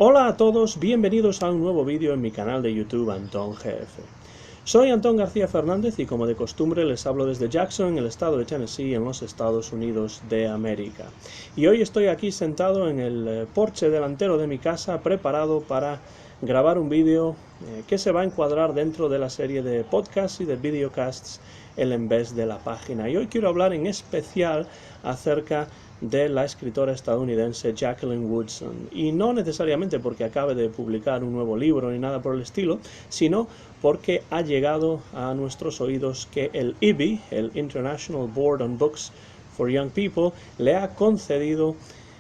Hola a todos, bienvenidos a un nuevo vídeo en mi canal de YouTube Antón GF. Soy Antón García Fernández y como de costumbre les hablo desde Jackson, en el estado de Tennessee, en los Estados Unidos de América. Y hoy estoy aquí sentado en el porche delantero de mi casa, preparado para grabar un vídeo que se va a encuadrar dentro de la serie de podcasts y de videocasts El Envés de la Página. Y hoy quiero hablar en especial acerca de la escritora estadounidense Jacqueline Woodson, y no necesariamente porque acabe de publicar un nuevo libro ni nada por el estilo, sino porque ha llegado a nuestros oídos que el IBI, el International Board on Books for Young People, le ha concedido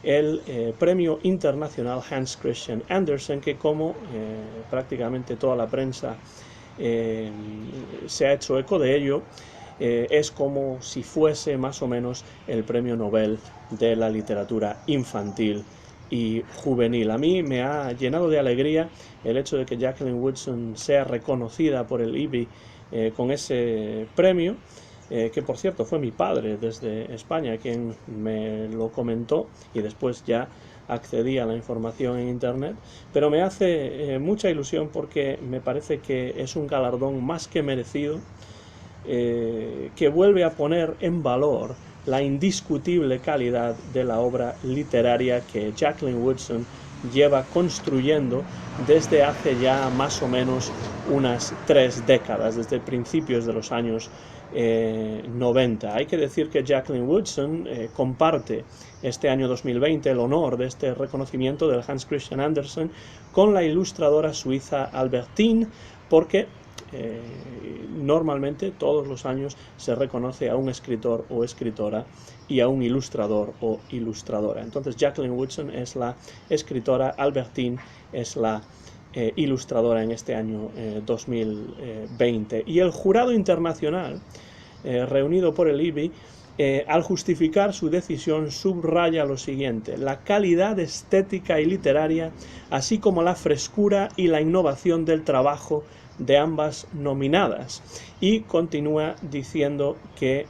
el premio internacional Hans Christian Andersen, que como prácticamente toda la prensa se ha hecho eco de ello, es como si fuese más o menos el premio Nobel de la literatura infantil y juvenil. A mí me ha llenado de alegría el hecho de que Jacqueline Woodson sea reconocida por el IBI con ese premio, que por cierto fue mi padre desde España quien me lo comentó y después ya accedí a la información en internet, pero me hace mucha ilusión porque me parece que es un galardón más que merecido, que vuelve a poner en valor la indiscutible calidad de la obra literaria que Jacqueline Woodson lleva construyendo desde hace ya más o menos unas 3 décadas, desde principios de los años 90. Hay que decir que Jacqueline Woodson comparte este año 2020 el honor de este reconocimiento del Hans Christian Andersen con la ilustradora suiza Albertine, porque normalmente todos los años se reconoce a un escritor o escritora y a un ilustrador o ilustradora. Entonces Jacqueline Woodson es la escritora, Albertine es la ilustradora en este año 2020. Y el jurado internacional reunido por el IBI, al justificar su decisión, subraya lo siguiente: la calidad estética y literaria, así como la frescura y la innovación del trabajo de ambas nominadas, y continúa diciendo que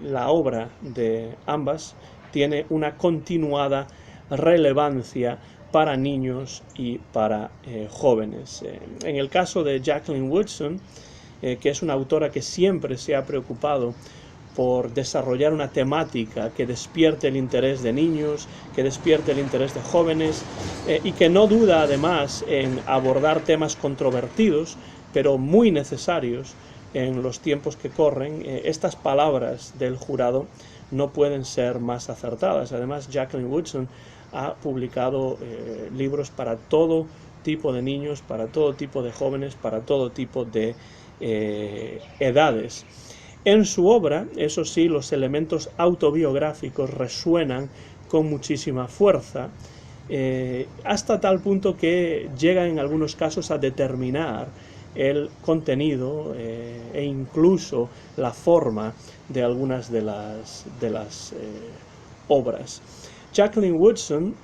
la obra de ambas tiene una continuada relevancia para niños y para jóvenes. En el caso de Jacqueline Woodson, que es una autora que siempre se ha preocupado por desarrollar una temática que despierte el interés de niños, que despierte el interés de jóvenes, y que no duda además en abordar temas controvertidos, pero muy necesarios en los tiempos que corren. Estas palabras del jurado no pueden ser más acertadas. Además, Jacqueline Woodson ha publicado libros para todo tipo de niños, para todo tipo de jóvenes, para todo tipo de edades. En su obra, eso sí, los elementos autobiográficos resuenan con muchísima fuerza, hasta tal punto que llegan en algunos casos a determinar el contenido e incluso la forma de algunas de las obras. Jacqueline Woodson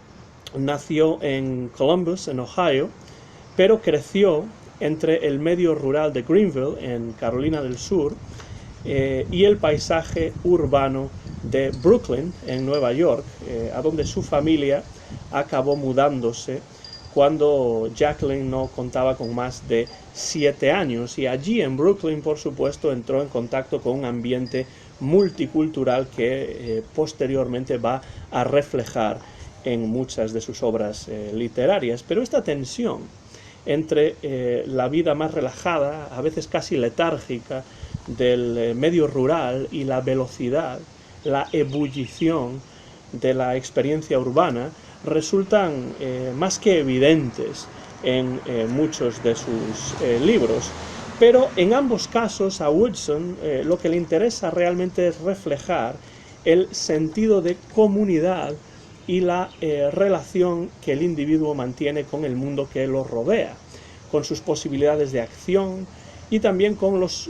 nació en Columbus, en Ohio, pero creció entre el medio rural de Greenville, en Carolina del Sur, y el paisaje urbano de Brooklyn, en Nueva York, a donde su familia acabó mudándose cuando Jacqueline no contaba con más de 7 años, y allí en Brooklyn, por supuesto, entró en contacto con un ambiente multicultural que posteriormente va a reflejar en muchas de sus obras literarias. Pero esta tensión entre la vida más relajada, a veces casi letárgica, del medio rural y la velocidad, la ebullición de la experiencia urbana, resultan más que evidentes en muchos de sus libros. Pero en ambos casos a Woodson lo que le interesa realmente es reflejar el sentido de comunidad y la relación que el individuo mantiene con el mundo que lo rodea, con sus posibilidades de acción y también con los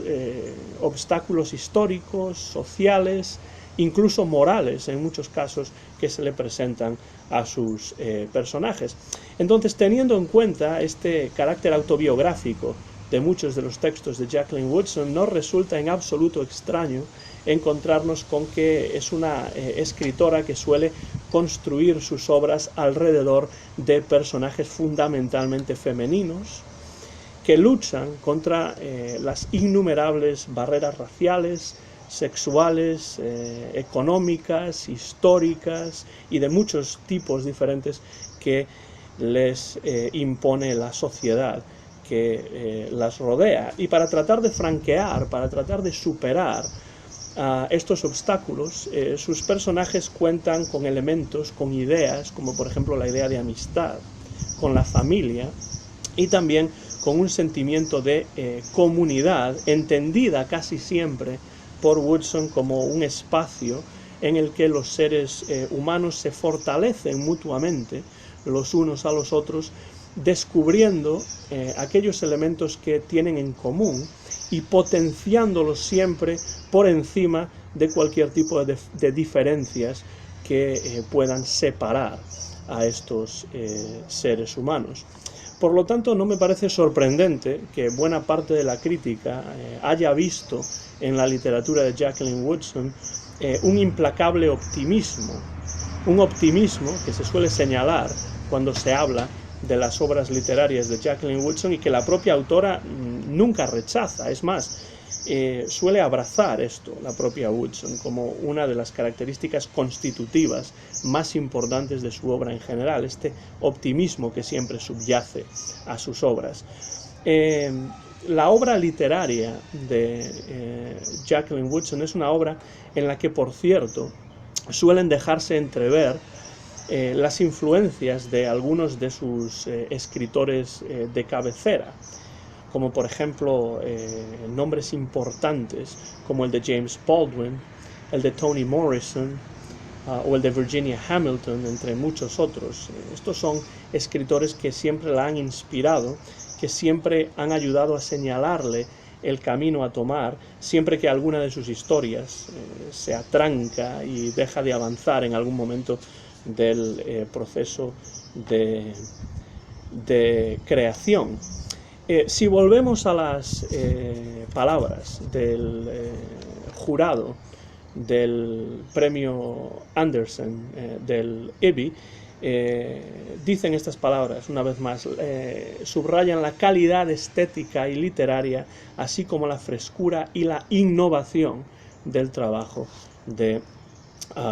obstáculos históricos, sociales, incluso morales en muchos casos, que se le presentan a sus personajes. Entonces, teniendo en cuenta este carácter autobiográfico de muchos de los textos de Jacqueline Woodson, no resulta en absoluto extraño encontrarnos con que es una escritora que suele construir sus obras alrededor de personajes fundamentalmente femeninos, que luchan contra las innumerables barreras raciales, sexuales, económicas, históricas y de muchos tipos diferentes que les impone la sociedad que las rodea. Y para tratar de franquear, para tratar de superar estos obstáculos, sus personajes cuentan con elementos, con ideas, como por ejemplo la idea de amistad, con la familia y también con un sentimiento de comunidad, entendida casi siempre por Woodson como un espacio en el que los seres humanos se fortalecen mutuamente los unos a los otros, descubriendo aquellos elementos que tienen en común y potenciándolos siempre por encima de cualquier tipo de diferencias que puedan separar a estos seres humanos. Por lo tanto, no me parece sorprendente que buena parte de la crítica haya visto en la literatura de Jacqueline Woodson un implacable optimismo, un optimismo que se suele señalar cuando se habla de las obras literarias de Jacqueline Woodson y que la propia autora nunca rechaza. Es más, suele abrazar esto, la propia Woodson, como una de las características constitutivas más importantes de su obra en general, este optimismo que siempre subyace a sus obras. La obra literaria de Jacqueline Woodson es una obra en la que, por cierto, suelen dejarse entrever las influencias de algunos de sus escritores de cabecera, como por ejemplo nombres importantes como el de James Baldwin, el de Toni Morrison o el de Virginia Hamilton, entre muchos otros. Estos son escritores que siempre la han inspirado, que siempre han ayudado a señalarle el camino a tomar, siempre que alguna de sus historias se atranca y deja de avanzar en algún momento del proceso de creación. Si volvemos a las palabras del jurado del premio Anderson del Ibby, dicen estas palabras, una vez más, subrayan la calidad estética y literaria, así como la frescura y la innovación del trabajo de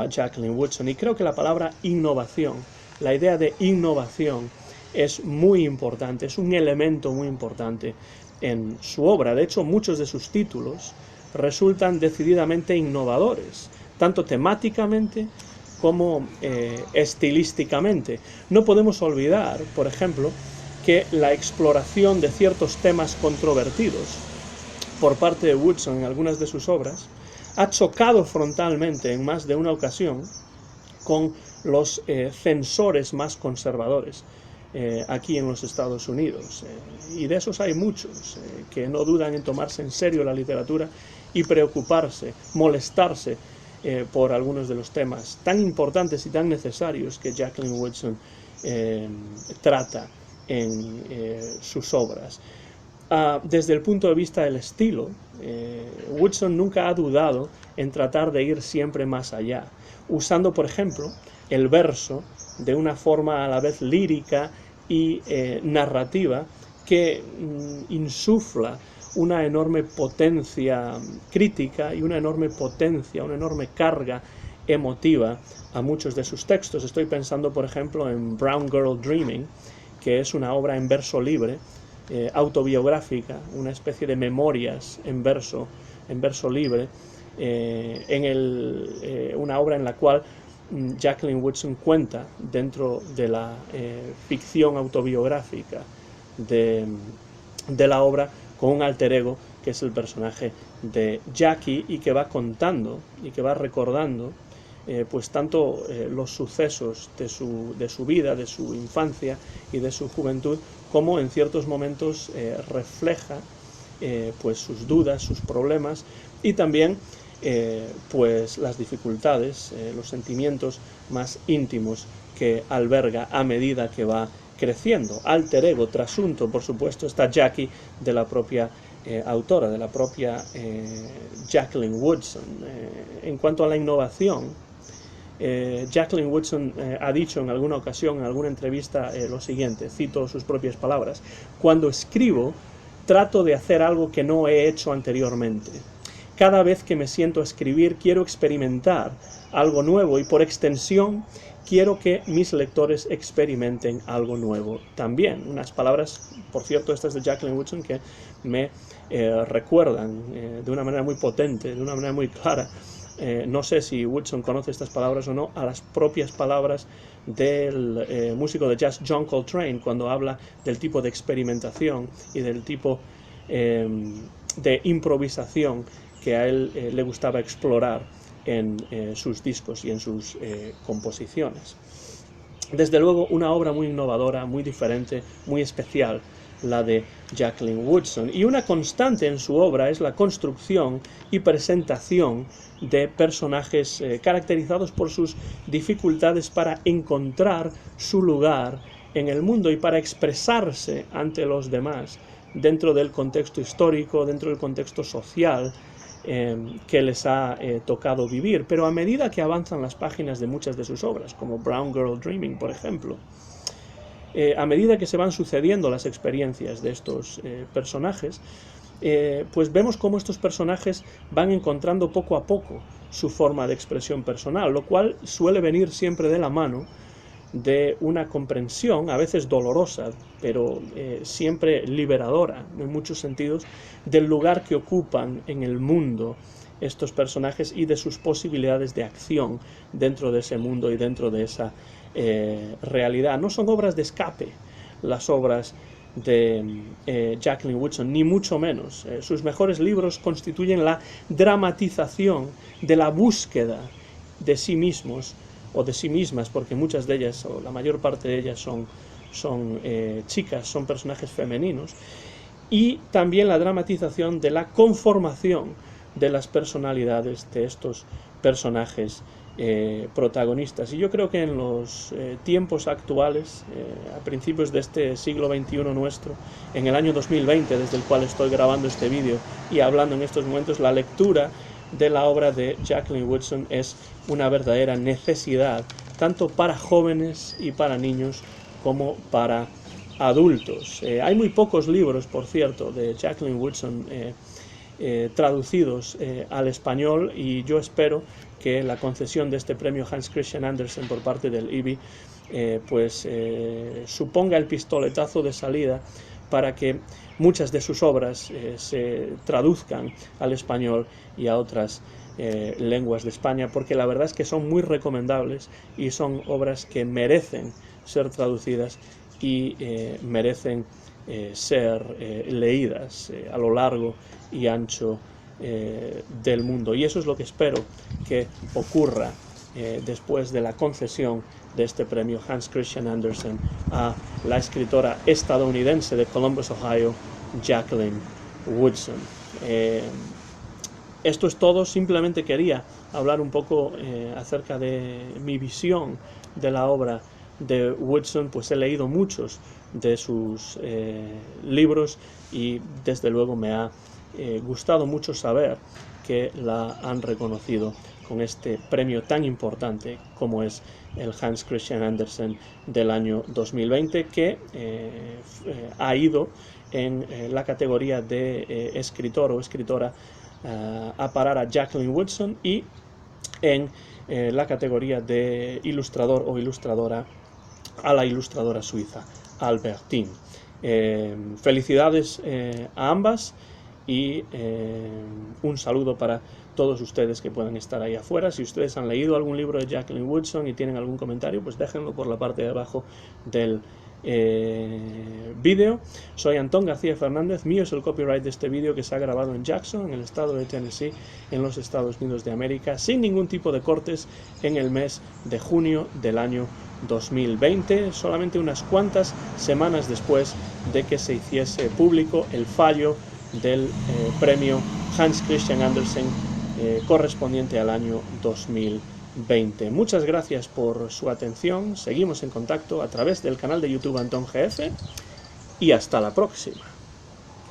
Jacqueline Woodson. Y creo que la palabra innovación, la idea de innovación, es muy importante, es un elemento muy importante en su obra. De hecho, muchos de sus títulos resultan decididamente innovadores, tanto temáticamente como estilísticamente. No podemos olvidar, por ejemplo, que la exploración de ciertos temas controvertidos por parte de Woodson en algunas de sus obras ha chocado frontalmente en más de una ocasión con los censores más conservadores aquí en los Estados Unidos. Y de esos hay muchos que no dudan en tomarse en serio la literatura y preocuparse, molestarse por algunos de los temas tan importantes y tan necesarios que Jacqueline Woodson trata en sus obras. Desde el punto de vista del estilo, Woodson nunca ha dudado en tratar de ir siempre más allá, usando, por ejemplo, el verso de una forma a la vez lírica y narrativa que insufla una enorme potencia crítica y una enorme potencia, una enorme carga emotiva a muchos de sus textos. Estoy pensando, por ejemplo, en Brown Girl Dreaming, que es una obra en verso libre, autobiográfica, una especie de memorias en verso libre, una obra en la cual Jacqueline Woodson cuenta, dentro de la ficción autobiográfica de la obra, con un alter ego que es el personaje de Jackie, y que va contando y que va recordando pues tanto los sucesos de su vida, de su infancia y de su juventud, como en ciertos momentos refleja pues sus dudas, sus problemas y también pues las dificultades, los sentimientos más íntimos que alberga a medida que va creciendo. Alter ego, trasunto, por supuesto, está Jackie de la propia autora, de la propia Jacqueline Woodson. En cuanto a la innovación, Jacqueline Woodson ha dicho en alguna ocasión, en alguna entrevista, lo siguiente, cito sus propias palabras: cuando escribo, trato de hacer algo que no he hecho anteriormente. Cada vez que me siento a escribir, quiero experimentar algo nuevo y, por extensión, quiero que mis lectores experimenten algo nuevo también. Unas palabras, por cierto, estas de Jacqueline Woodson, que me recuerdan de una manera muy potente, de una manera muy clara. No sé si Woodson conoce estas palabras o no, a las propias palabras del músico de jazz John Coltrane, cuando habla del tipo de experimentación y del tipo de improvisación que a él le gustaba explorar en sus discos y en sus composiciones. Desde luego, una obra muy innovadora, muy diferente, muy especial, la de Jacqueline Woodson. Y una constante en su obra es la construcción y presentación de personajes caracterizados por sus dificultades para encontrar su lugar en el mundo y para expresarse ante los demás dentro del contexto histórico, dentro del contexto social que les ha tocado vivir. Pero a medida que avanzan las páginas de muchas de sus obras, como Brown Girl Dreaming, por ejemplo, a medida que se van sucediendo las experiencias de estos personajes, pues vemos cómo estos personajes van encontrando poco a poco su forma de expresión personal, lo cual suele venir siempre de la mano de una comprensión, a veces dolorosa, pero siempre liberadora, en muchos sentidos, del lugar que ocupan en el mundo estos personajes y de sus posibilidades de acción dentro de ese mundo y dentro de esa realidad. No son obras de escape las obras de Jacqueline Woodson, ni mucho menos. Sus mejores libros constituyen la dramatización de la búsqueda de sí mismos o de sí mismas, porque muchas de ellas, o la mayor parte de ellas, son chicas, son personajes femeninos, y también la dramatización de la conformación de las personalidades de estos personajes protagonistas. Y yo creo que en los tiempos actuales, a principios de este siglo XXI nuestro, en el año 2020, desde el cual estoy grabando este vídeo y hablando en estos momentos, la lectura de la obra de Jacqueline Woodson es una verdadera necesidad, tanto para jóvenes y para niños como para adultos. Hay muy pocos libros, por cierto, de Jacqueline Woodson traducidos al español, y yo espero que la concesión de este premio Hans Christian Andersen por parte del IBI suponga el pistoletazo de salida para que muchas de sus obras se traduzcan al español y a otras lenguas de España, porque la verdad es que son muy recomendables y son obras que merecen ser traducidas y merecen ser leídas a lo largo y ancho del mundo. Y eso es lo que espero que ocurra después de la concesión de este premio Hans Christian Andersen a la escritora estadounidense de Columbus, Ohio, Jacqueline Woodson. Esto es todo. Simplemente quería hablar un poco acerca de mi visión de la obra de Woodson. Pues he leído muchos de sus libros y desde luego me ha gustado mucho saber que la han reconocido con este premio tan importante como es el Hans Christian Andersen del año 2020, que ha ido en la categoría de escritor o escritora a parar a Jacqueline Woodson, y en la categoría de ilustrador o ilustradora a la ilustradora suiza Albertine. Felicidades a ambas y un saludo para todos ustedes que puedan estar ahí afuera. Si ustedes han leído algún libro de Jacqueline Woodson y tienen algún comentario, pues déjenlo por la parte de abajo del vídeo. Soy Antón García Fernández, mío es el copyright de este vídeo, que se ha grabado en Jackson, en el estado de Tennessee, en los Estados Unidos de América, sin ningún tipo de cortes, en el mes de junio del año 2020, solamente unas cuantas semanas después de que se hiciese público el fallo del premio Hans Christian Andersen correspondiente al año 2020. Muchas gracias por su atención, seguimos en contacto a través del canal de YouTube Antón GF y hasta la próxima.